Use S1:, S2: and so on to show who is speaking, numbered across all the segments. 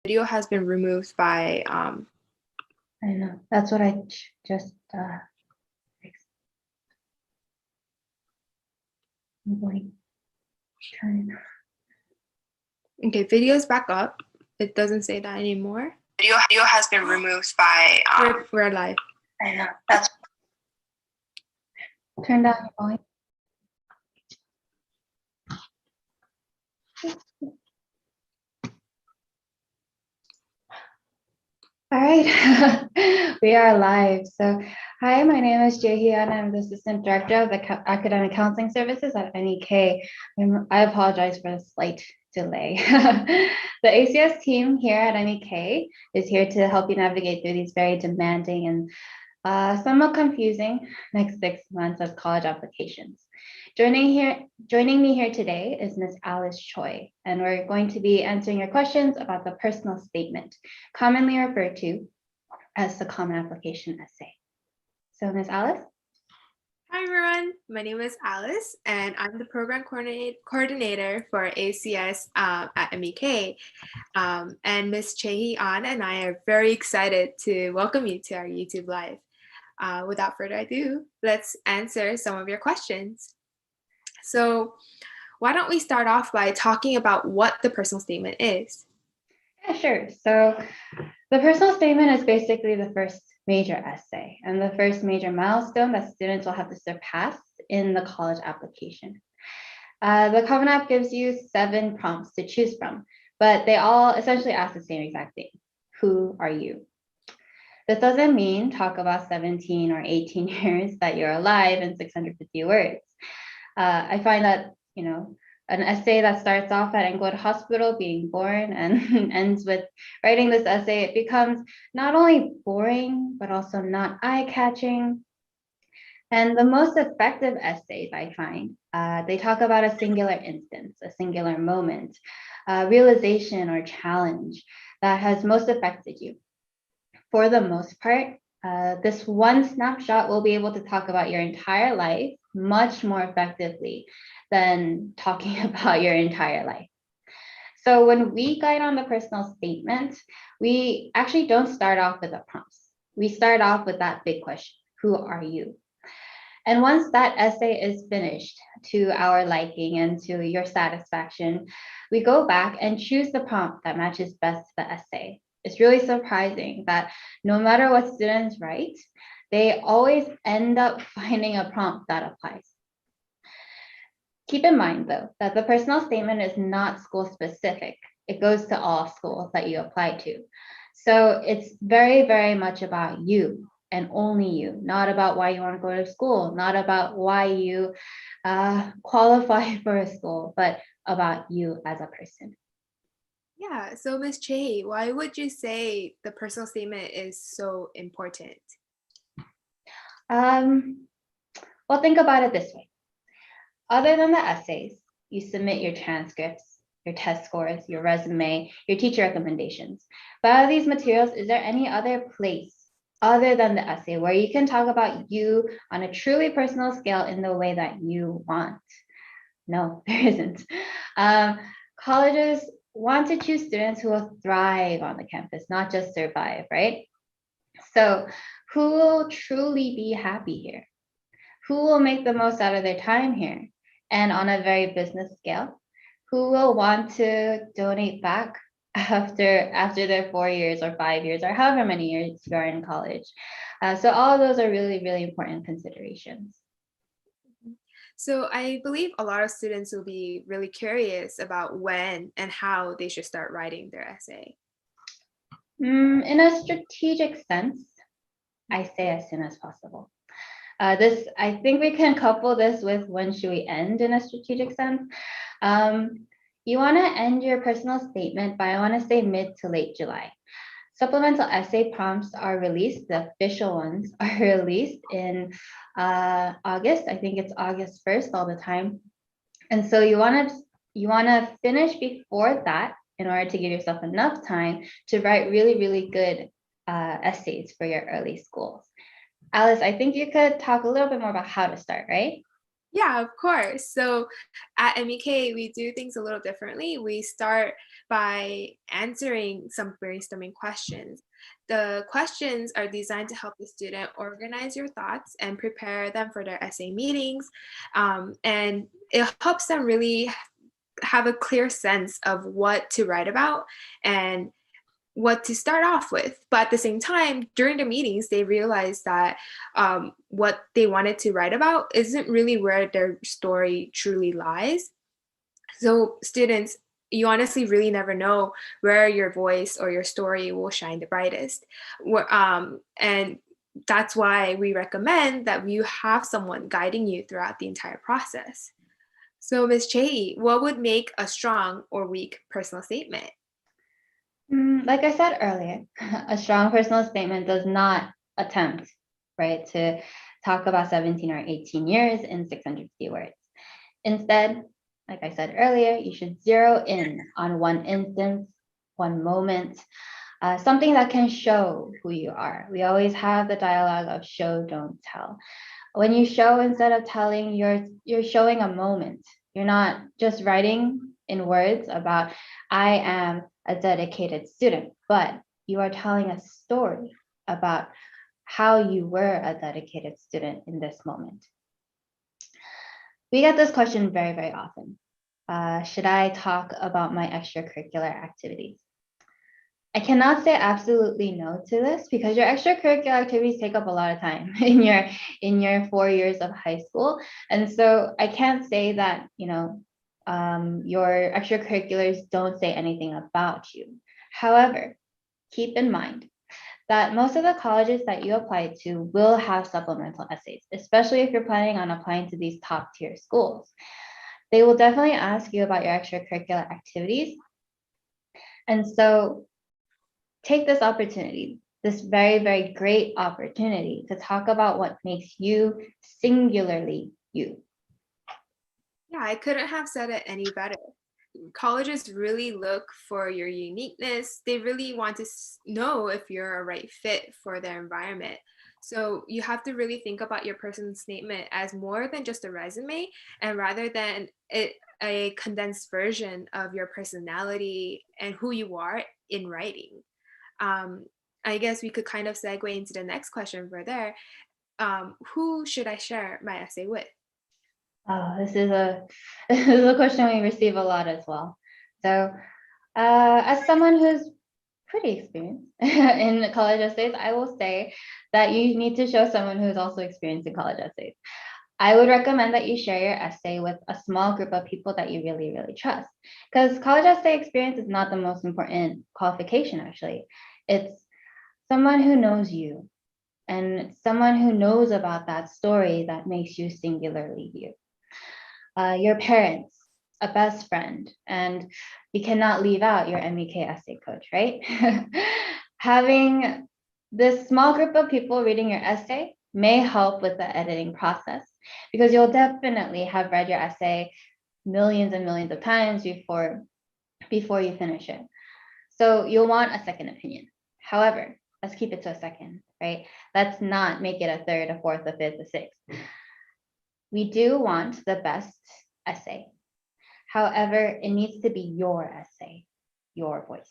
S1: Video has been removed by
S2: I know. That's what I just fixed. I'm going to turn it.
S1: okay, video's back up. It doesn't say that anymore.
S3: Video has been removed by
S1: We're live.
S2: I know. That's turn down your volume. All right, we are live. So, hi, my name is Jaehyun. I'm the Assistant Director of the Academic Counseling Services at NEK. I apologize for the slight delay. The ACS team here at NEK is here to help you navigate through these very demanding and somewhat confusing next 6 months of college applications. Joining me here today is Ms. Alice Choi, and we're going to be answering your questions about the personal statement, commonly referred to as the common application essay. So Ms. Alice?
S1: Hi everyone, my name is Alice and I'm the program coordinator for ACS at MEK. And Ms. Chae-An and I are very excited to welcome you to our YouTube Live. Without further ado, let's answer some of your questions. So why don't we start off by talking about what the personal statement is?
S2: Yeah, sure. So the personal statement is basically the first major essay and the first major milestone that students will have to surpass in the college application. The Common App gives you 7 prompts to choose from, but they all essentially ask the same exact thing. Who are you? This doesn't mean talk about 17 or 18 years that you're alive in 650 words. I find that, an essay that starts off at Englewood Hospital being born and ends with writing this essay, it becomes not only boring, but also not eye-catching. And the most effective essays I find, they talk about a singular instance, a singular moment, realization or challenge that has most affected you. For the most part, this one snapshot will be able to talk about your entire life much more effectively than talking about your entire life. So when we guide on the personal statement, we actually don't start off with the prompts. We start off with that big question, who are you? And once that essay is finished to our liking and to your satisfaction, we go back and choose the prompt that matches best to the essay. It's really surprising that no matter what students write, they always end up finding a prompt that applies. Keep in mind, though, that the personal statement is not school specific. It goes to all schools that you apply to. So it's very, very much about you and only you, not about why you want to go to school, not about why you qualify for a school, but about you as a person.
S1: Yeah, so Ms. Chae, why would you say the personal statement is so important?
S2: Well, think about it this way. Other than the essays, you submit your transcripts, your test scores, your resume, your teacher recommendations. But out of these materials, is there any other place other than the essay where you can talk about you on a truly personal scale in the way that you want? No, there isn't. Colleges want to choose students who will thrive on the campus, not just survive, right? So who will truly be happy here? Who will make the most out of their time here? And on a very business scale, who will want to donate back after their 4 years or 5 years or however many years you are in college? So all of those are really, really important considerations.
S1: So I believe a lot of students will be really curious about when and how they should start writing their essay.
S2: In a strategic sense, I say as soon as possible. I think we can couple this with when should we end in a strategic sense. You want to end your personal statement by, I want to say, mid to late July. Supplemental essay prompts are released, the official ones are released in August. I think it's August 1st all the time. And so you want to finish before that in order to give yourself enough time to write really, really good essays for your early schools. Alice, I think you could talk a little bit more about how to start, right?
S1: Yeah, of course. So at MEK, we do things a little differently. We start by answering some brainstorming questions. The questions are designed to help the student organize your thoughts and prepare them for their essay meetings. And it helps them really have a clear sense of what to write about and what to start off with. But at the same time, during the meetings, they realized that what they wanted to write about isn't really where their story truly lies. So, students, you honestly really never know where your voice or your story will shine the brightest. And that's why we recommend that you have someone guiding you throughout the entire process. So, Ms. Chae, what would make a strong or weak personal statement?
S2: Like I said earlier, a strong personal statement does not attempt, right, to talk about 17 or 18 years in 650 words. Instead, like I said earlier, you should zero in on one instance, one moment, something that can show who you are. We always have the dialogue of show, don't tell. When you show instead of telling, you're showing a moment. You're not just writing in words about I am a dedicated student, but you are telling a story about how you were a dedicated student in this moment. We get this question very, very often. Should I talk about my extracurricular activities? I cannot say absolutely no to this because your extracurricular activities take up a lot of time in your 4 years of high school, and so I can't say that your extracurriculars don't say anything about you. However, keep in mind that most of the colleges that you apply to will have supplemental essays, especially if you're planning on applying to these top tier schools. They will definitely ask you about your extracurricular activities, and so take this opportunity, this very, very great opportunity to talk about what makes you singularly you.
S1: Yeah, I couldn't have said it any better. Colleges really look for your uniqueness. They really want to know if you're a right fit for their environment. So you have to really think about your personal statement as more than just a resume and rather than a condensed version of your personality and who you are in writing. Um, I guess we could kind of segue into the next question for there. Who should I share my essay with?
S2: Oh, this is a this is a question we receive a lot as well. So, as someone who's pretty experienced in college essays, I will say that you need to show someone who's also experienced in college essays. I would recommend that you share your essay with a small group of people that you really, really trust. Because college essay experience is not the most important qualification, actually. It's someone who knows you and someone who knows about that story that makes you singularly you. Your parents, a best friend, and you cannot leave out your MEK essay coach, right? Having this small group of people reading your essay may help with the editing process because you'll definitely have read your essay millions and millions of times before you finish it. So you'll want a second opinion. However, let's keep it to a second, right? Let's not make it a third, a fourth, a fifth, a sixth. We do want the best essay. However, it needs to be your essay, your voice.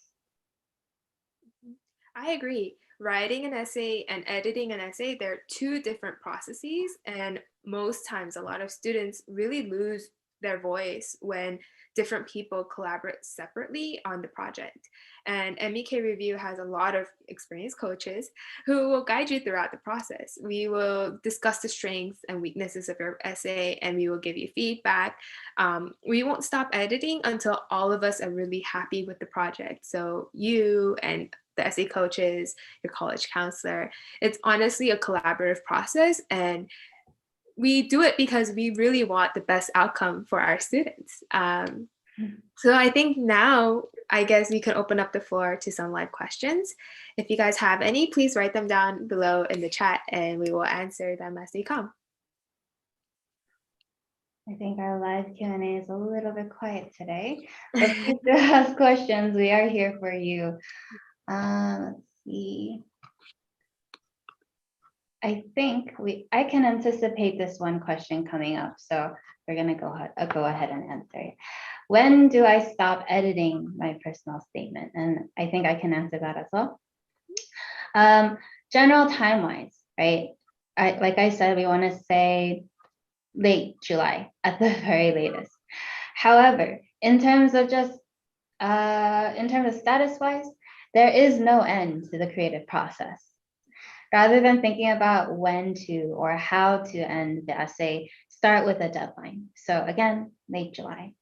S1: I agree. Writing an essay and editing an essay, they're two different processes. And most times, a lot of students really lose their voice when different people collaborate separately on the project. And MEK Review has a lot of experienced coaches who will guide you throughout the process. We will discuss the strengths and weaknesses of your essay and we will give you feedback. We won't stop editing until all of us are really happy with the project. So you and the essay coaches, your college counselor. It's honestly a collaborative process, and we do it because we really want the best outcome for our students. So I think now, I guess we can open up the floor to some live questions. If you guys have any, please write them down below in the chat and we will answer them as they come.
S2: I think our live Q&A is a little bit quiet today, but please do ask questions. We are here for you. Let's see. I think I can anticipate this one question coming up. So we're gonna go ahead and answer it. When do I stop editing my personal statement? And I think I can answer that as well. General timelines, right? Like I said, we want to say late July at the very latest. However, in terms of status-wise, there is no end to the creative process. Rather than thinking about when to or how to end the essay, start with a deadline. So again, late July.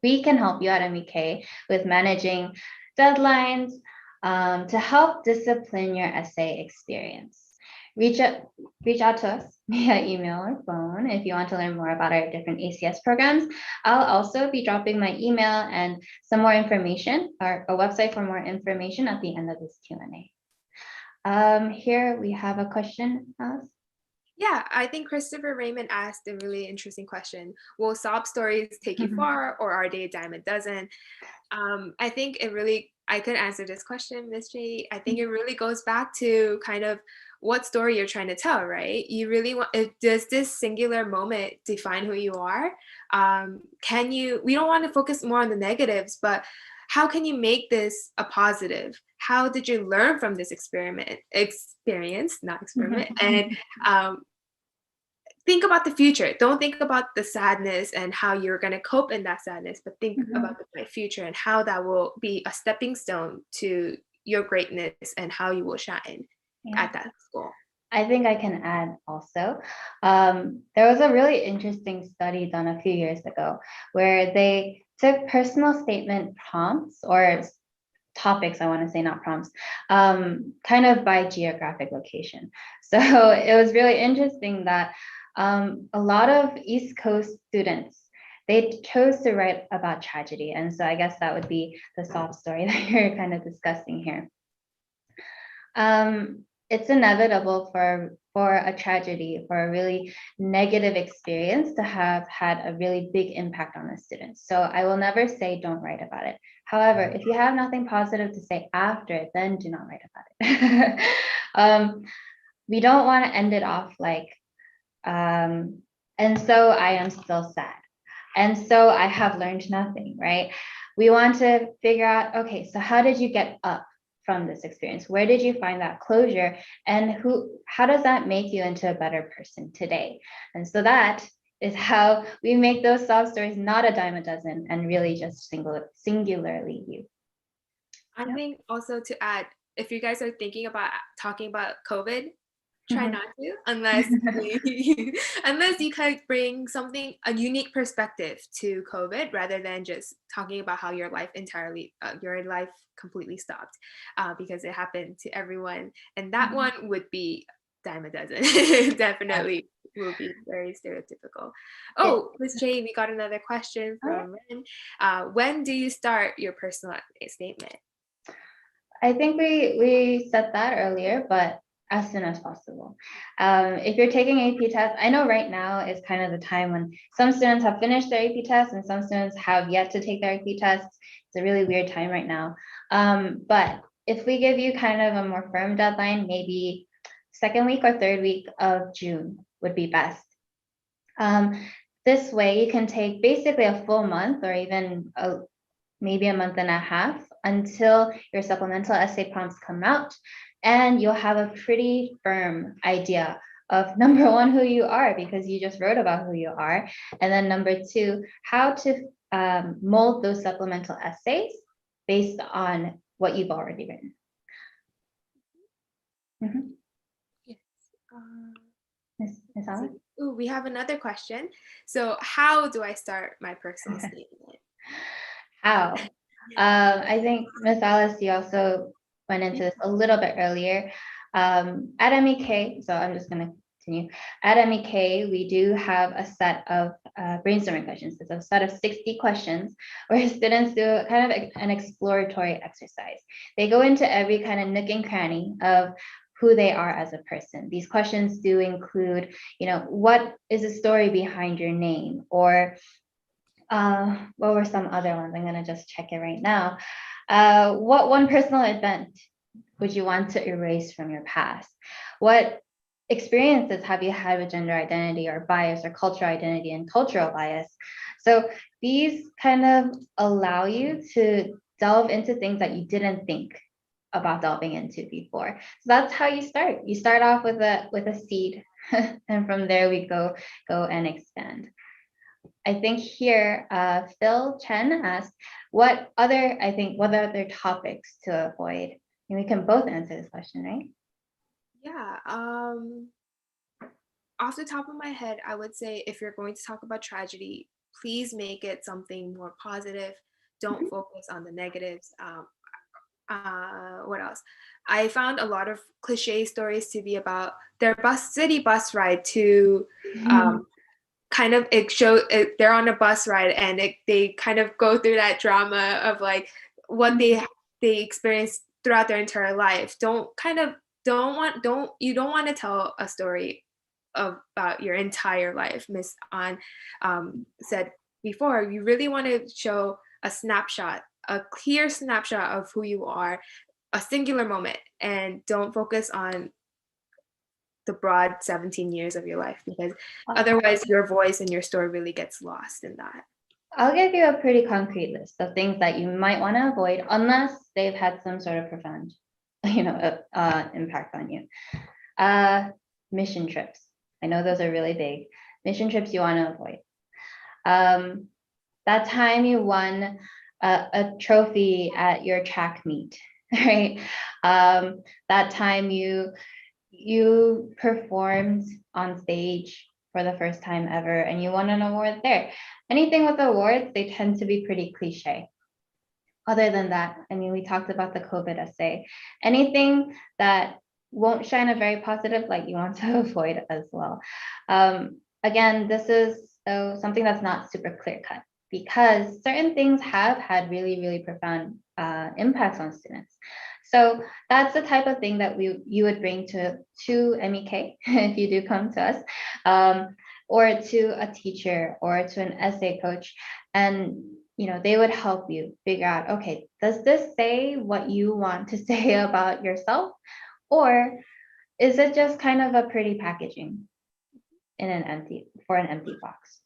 S2: We can help you at MEK with managing deadlines to help discipline your essay experience. Reach out to us via email or phone if you want to learn more about our different ACS programs. I'll also be dropping my email and some more information, or a website for more information at the end of this Q&A. Here we have a question, Alice.
S1: Yeah, I think Christopher Raymond asked a really interesting question. Will sob stories take you far, or are they a dime a dozen? I think I could answer this question, Ms. J. I think it really goes back to kind of what story you're trying to tell, right? You really want, does this singular moment define who you are? We don't want to focus more on the negatives, but how can you make this a positive? How did you learn from this experience, not experiment, and think about the future. Don't think about the sadness and how you're going to cope in that sadness, but think about the bright future and how that will be a stepping stone to your greatness and how you will shine at that school.
S2: I think I can add also. There was a really interesting study done a few years ago where they took personal statement prompts or topics, I want to say, not prompts, kind of by geographic location. So it was really interesting that a lot of East Coast students, they chose to write about tragedy. And so I guess that would be the sob story that you're kind of discussing here. It's inevitable for a tragedy, for a really negative experience to have had a really big impact on the students. So I will never say don't write about it. However, if you have nothing positive to say after it, then do not write about it. We don't want to end it off like, and so I am still sad. And so I have learned nothing, right? We want to figure out, okay, so how did you get up from this experience? Where did you find that closure? And how does that make you into a better person today? And so that is how we make those sob stories not a dime a dozen and really just singularly you.
S1: I think also to add, if you guys are thinking about talking about COVID, try not to, unless you could bring a unique perspective to COVID rather than just talking about how your life completely stopped because it happened to everyone. And that one would be dime a dozen. Definitely will be very stereotypical. Oh, Ms. J, we got another question from Ren. When do you start your personal statement?
S2: I think we said that earlier, but as soon as possible. If you're taking AP tests, I know right now is kind of the time when some students have finished their AP tests and some students have yet to take their AP tests. It's a really weird time right now. But if we give you kind of a more firm deadline, maybe second week or third week of June would be best. This way you can take basically a full month or even maybe a month and a half until your supplemental essay prompts come out, and you'll have a pretty firm idea of number one, who you are, because you just wrote about who you are, and then number two, how to mold those supplemental essays based on what you've already written.
S1: Yes.
S2: Ms. Alice?
S1: Ooh, we have another question. So how do I start my personal statement?
S2: How? I think Ms. Alice, you also went into this a little bit earlier. At MEK, so I'm just going to continue. At MEK, we do have a set of brainstorming questions. It's a set of 60 questions where students do kind of an exploratory exercise. They go into every kind of nook and cranny of who they are as a person. These questions do include, what is the story behind your name? Or what were some other ones? I'm going to just check it right now. What one personal event would you want to erase from your past? What experiences have you had with gender identity or bias or cultural identity and cultural bias? So these kind of allow you to delve into things that you didn't think about delving into before. So that's how you start. You start off with a seed, and from there we go and expand. I think here, Phil Chen asked, what other topics to avoid? And we can both answer this question, right?
S1: Yeah. Off the top of my head, I would say if you're going to talk about tragedy, please make it something more positive. Don't focus on the negatives. What else? I found a lot of cliche stories to be about their city bus ride to kind of they're on a bus ride and they kind of go through that drama of like what they experienced throughout their entire life. You don't want to tell a story about your entire life. Miss An said before, you really want to show a clear snapshot of who you are, a singular moment, and don't focus on the broad 17 years of your life, because otherwise your voice and your story really gets lost in that.
S2: I'll give you a pretty concrete list of things that you might want to avoid unless they've had some sort of profound, impact on you. Mission trips. I know those are really big. Mission trips you want to avoid. That time you won a trophy at your track meet, right? That time you performed on stage for the first time ever and you won an award there. Anything with awards, they tend to be pretty cliche. Other than that, I mean, we talked about the COVID essay. Anything that won't shine a very positive light, you want to avoid as well. Again, this is something that's not super clear cut, because certain things have had really, really profound impacts on students. So that's the type of thing that you would bring to MEK if you do come to us, or to a teacher or to an essay coach, and they would help you figure out, okay, does this say what you want to say about yourself, or is it just kind of a pretty packaging in an empty box?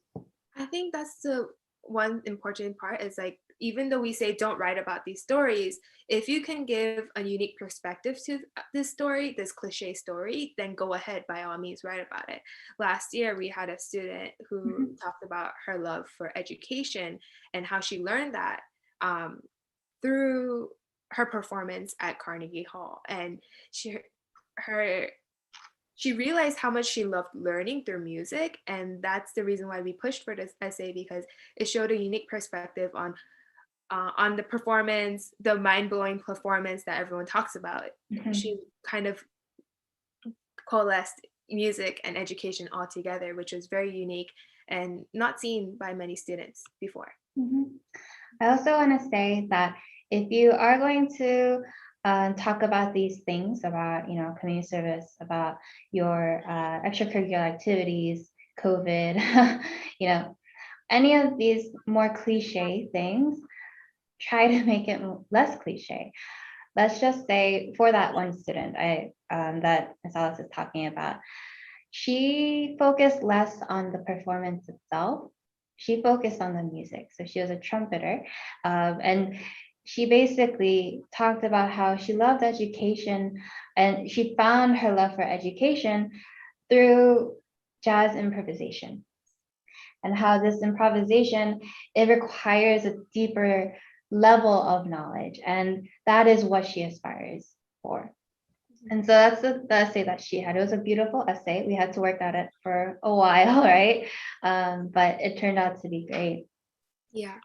S1: I think that's the one important part, is like, even though we say don't write about these stories, if you can give a unique perspective to this story, this cliche story, then go ahead, by all means, write about it. Last year, we had a student who talked about her love for education and how she learned that through her performance at Carnegie Hall. And she realized how much she loved learning through music, and that's the reason why we pushed for this essay, because it showed a unique perspective on the performance, the mind-blowing performance that everyone talks about. She kind of coalesced music and education all together, which was very unique and not seen by many students before.
S2: I also want to say that if you are going to talk about these things, about community service, about your extracurricular activities, COVID, any of these more cliche things, try to make it less cliche. Let's just say, for that one student that Ms. Alice is talking about, she focused less on the performance itself. She focused on the music. So she was a trumpeter, and she basically talked about how she loved education, and she found her love for education through jazz improvisation, and how this improvisation, it requires a deeper level of knowledge, and that is what she aspires for. And so that's the essay that she had. It was a beautiful essay. We had to work at it for a while, right? But it turned out to be great.
S1: Yeah.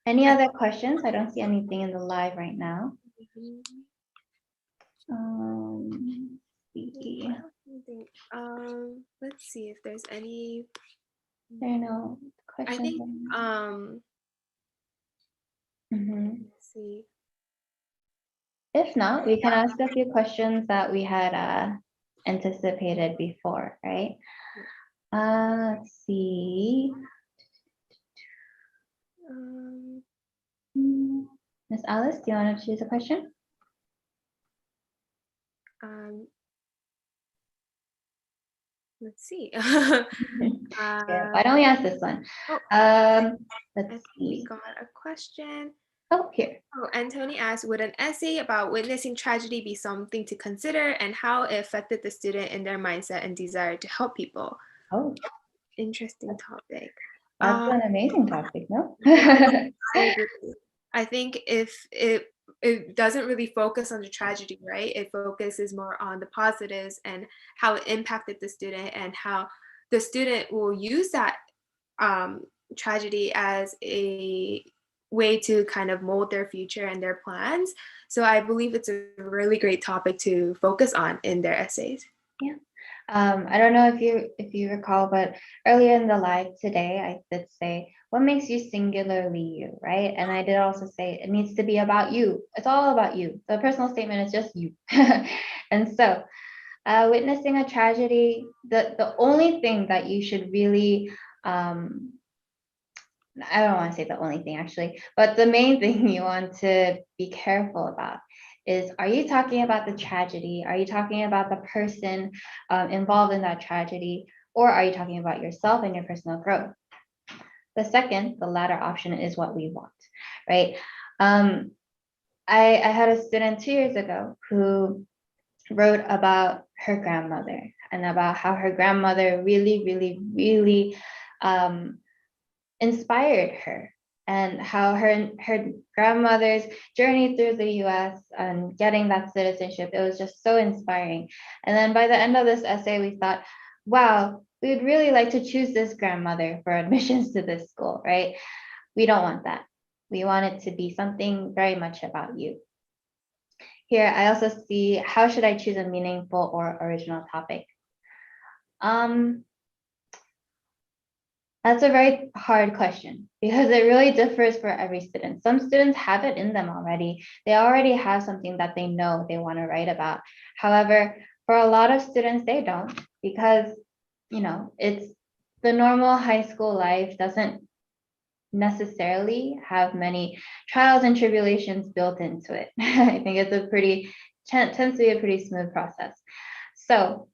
S2: Any other questions? I don't see anything in the live right now.
S1: Let's see if there's any.
S2: There are no questions.
S1: I think let's see.
S2: If not, we can ask a few questions that we had anticipated before, right? Let's see. Ms. Alice, do you want to choose a question?
S1: let's see.
S2: Yeah, why don't we ask this one?
S1: Oh, I
S2: Let's
S1: think we
S2: see.
S1: got a question.
S2: Oh, here.
S1: Oh, and Tony asked, would an essay about witnessing tragedy be something to consider and how it affected the student in their mindset and desire to help people?
S2: Oh,
S1: Interesting topic.
S2: that's an amazing topic, no?
S1: Yeah, I agree. I think if it doesn't really focus on the tragedy, right? It focuses more on the positives and how it impacted the student and how the student will use that um, tragedy as a way to kind of mold their future and their plans. So I believe it's a really great topic to focus on in their essays.
S2: Yeah. I don't know if you recall, but earlier in the live today, I did say, what makes you singularly you, right? And I did also say it needs to be about you. It's all about you. The personal statement is just you. And so witnessing a tragedy, the only thing that you should really I don't want to say the only thing actually, but the main thing you want to be careful about is, are you talking about the tragedy? Are you talking about the person involved in that tragedy? Or are you talking about yourself and your personal growth? The second, the latter option is what we want, right? I had a student 2 years ago who wrote about her grandmother and about how her grandmother really, really, really inspired her, and how her grandmother's journey through the US and getting that citizenship, it was just so inspiring. And then by the end of this essay, we thought, wow, we would really like to choose this grandmother for admissions to this school, right? We don't want that. We want it to be something very much about you. Here, I also see, how should I choose a meaningful or original topic? That's a very hard question because it really differs for every student. Some students have it in them already. They already have something that they know they want to write about. However, for a lot of students, they don't, because, it's the normal high school life doesn't necessarily have many trials and tribulations built into it. I think it's tends to be a pretty smooth process. So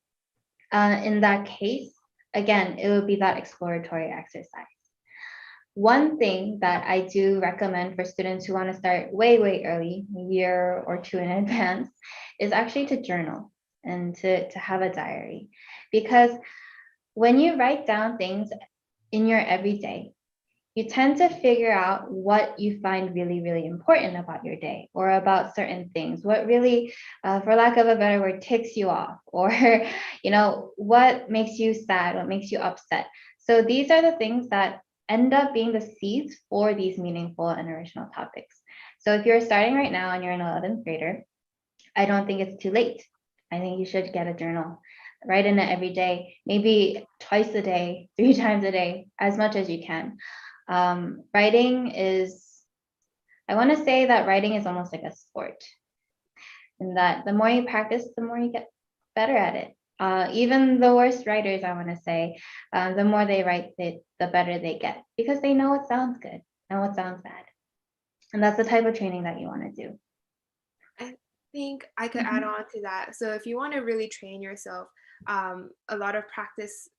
S2: in that case, again, it would be that exploratory exercise. One thing that I do recommend for students who want to start way, way early, a year or two in advance, is actually to journal and to have a diary. Because when you write down things in your everyday, you tend to figure out what you find really, really important about your day or about certain things, what really, for lack of a better word, ticks you off, or, what makes you sad, what makes you upset. So these are the things that end up being the seeds for these meaningful and original topics. So if you're starting right now and you're an 11th grader, I don't think it's too late. I think you should get a journal. Write in it every day, maybe twice a day, 3 times a day, as much as you can. Writing is, I want to say that writing is almost like a sport, in that the more you practice, the more you get better at it. Even the worst writers, I want to say, the more they write, the better they get, because they know what sounds good and what sounds bad. And that's the type of training that you want to do.
S1: I think I could add on to that. So if you want to really train yourself, a lot of practice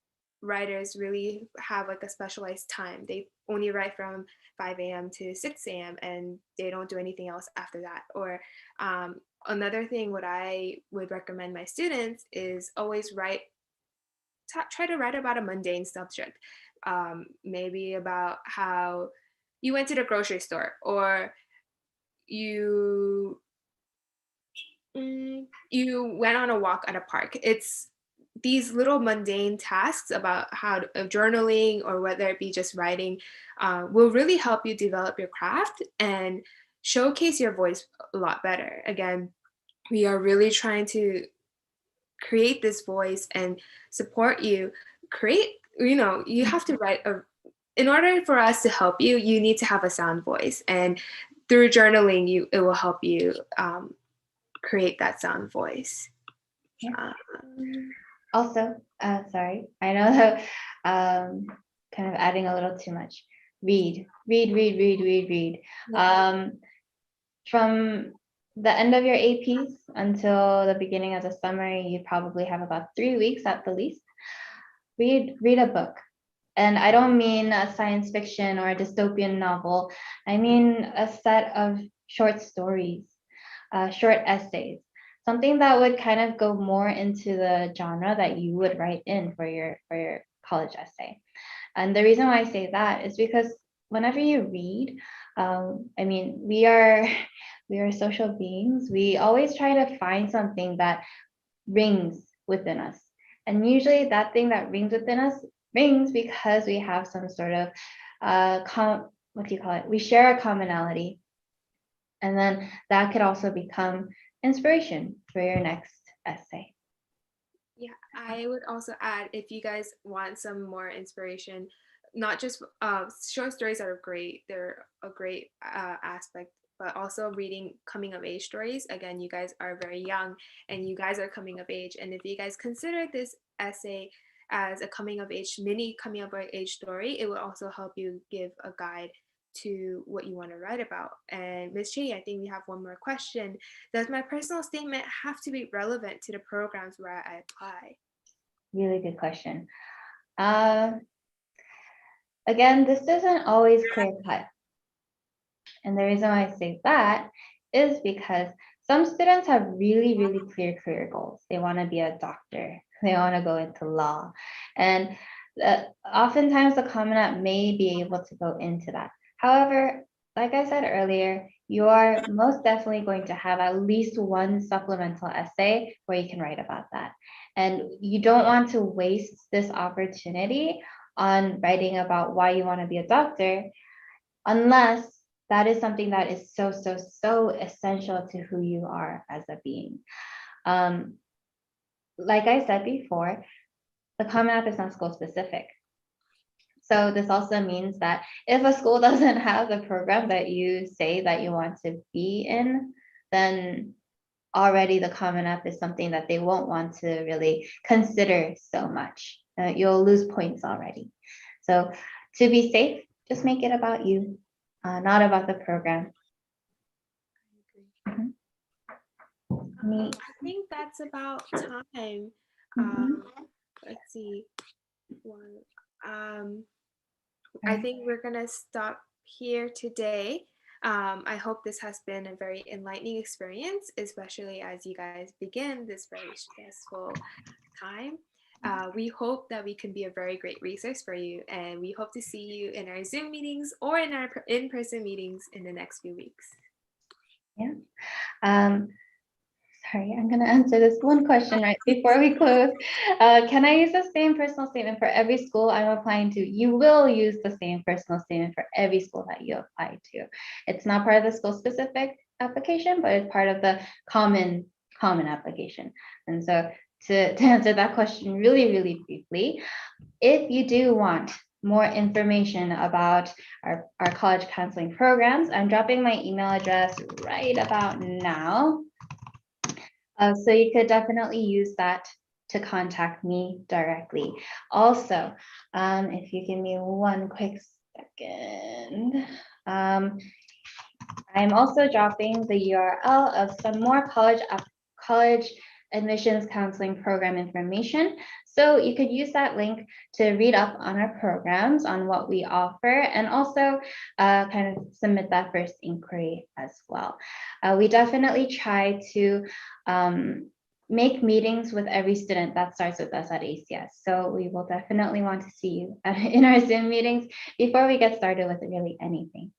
S1: writers really have like a specialized time. They only write from 5 a.m. to 6 a.m. and they don't do anything else after that. Or another thing, what I would recommend my students is always try to write about a mundane subject. Maybe about how you went to the grocery store, or you you went on a walk at a park. It's these little mundane tasks about journaling, or whether it be just writing, will really help you develop your craft and showcase your voice a lot better. Again, we are really trying to create this voice and support you. You have to in order for us to help you, you need to have a sound voice. And through journaling, it will help you create that sound voice.
S2: Yeah. Also, sorry, I know that kind of adding a little too much. Read. From the end of your APs until the beginning of the summer, you probably have about 3 weeks at the least. read a book. And I don't mean a science fiction or a dystopian novel. I mean a set of short stories, short essays, something that would kind of go more into the genre that you would write in for your college essay. And the reason why I say that is because whenever you read, I mean, we are social beings. We always try to find something that rings within us. And usually that thing that rings within us rings because we have some sort of what do you call it? We share a commonality. And then that could also become inspiration for your next essay.
S1: Yeah, I would also add, if you guys want some more inspiration, not just short stories are great, they're a great aspect, but also reading coming of age stories. Again, you guys are very young and you guys are coming of age. And if you guys consider this essay as a coming of age, mini coming of age story, it will also help you give a guide to what you want to write about. And Ms. Chi, I think we have one more question. Does my personal statement have to be relevant to the programs where I apply?
S2: Really good question. Again, this isn't always clear cut. And the reason why I say that is because some students have really, really clear career goals. They want to be a doctor, they want to go into law. And oftentimes the Common App may be able to go into that. However, like I said earlier, you are most definitely going to have at least one supplemental essay where you can write about that. And you don't want to waste this opportunity on writing about why you want to be a doctor unless that is something that is so, so, so essential to who you are as a being. Like I said before, the Common App is not school specific. So this also means that if a school doesn't have the program that you say that you want to be in, then already the Common App is something that they won't want to really consider so much. You'll lose points already. So to be safe, just make it about you, not about the program.
S1: I think that's about time. Let's see. I think we're gonna stop here today. I hope this has been a very enlightening experience, especially as you guys begin this very stressful time. We hope that we can be a very great resource for you, and we hope to see you in our Zoom meetings or in our in-person meetings in the next few weeks.
S2: Yeah. Sorry, I'm going to answer this one question right before we close. Can I use the same personal statement for every school I'm applying to? You will use the same personal statement for every school that you apply to. It's not part of the school specific application, but it's part of the common application. And so to answer that question really, really briefly, if you do want more information about our college counseling programs, I'm dropping my email address right about now. So you could definitely use that to contact me directly. Also, if you give me one quick second, I'm also dropping the URL of some more college admissions counseling program information. So you could use that link to read up on our programs, on what we offer, and also kind of submit that first inquiry as well. We definitely try to make meetings with every student that starts with us at ACS. So we will definitely want to see you in our Zoom meetings before we get started with really anything.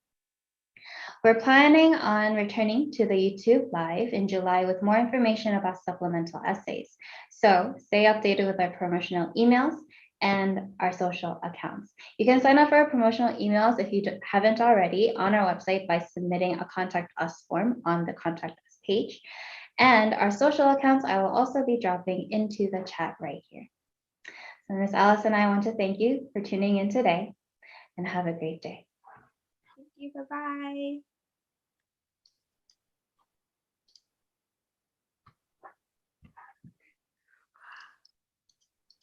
S2: We're planning on returning to the YouTube Live in July with more information about supplemental essays. So stay updated with our promotional emails and our social accounts. You can sign up for our promotional emails if you haven't already on our website by submitting a Contact Us form on the Contact Us page. And our social accounts, I will also be dropping into the chat right here. So Ms. Alice and I want to thank you for tuning in today and have a great day.
S1: Thank you. Bye-bye.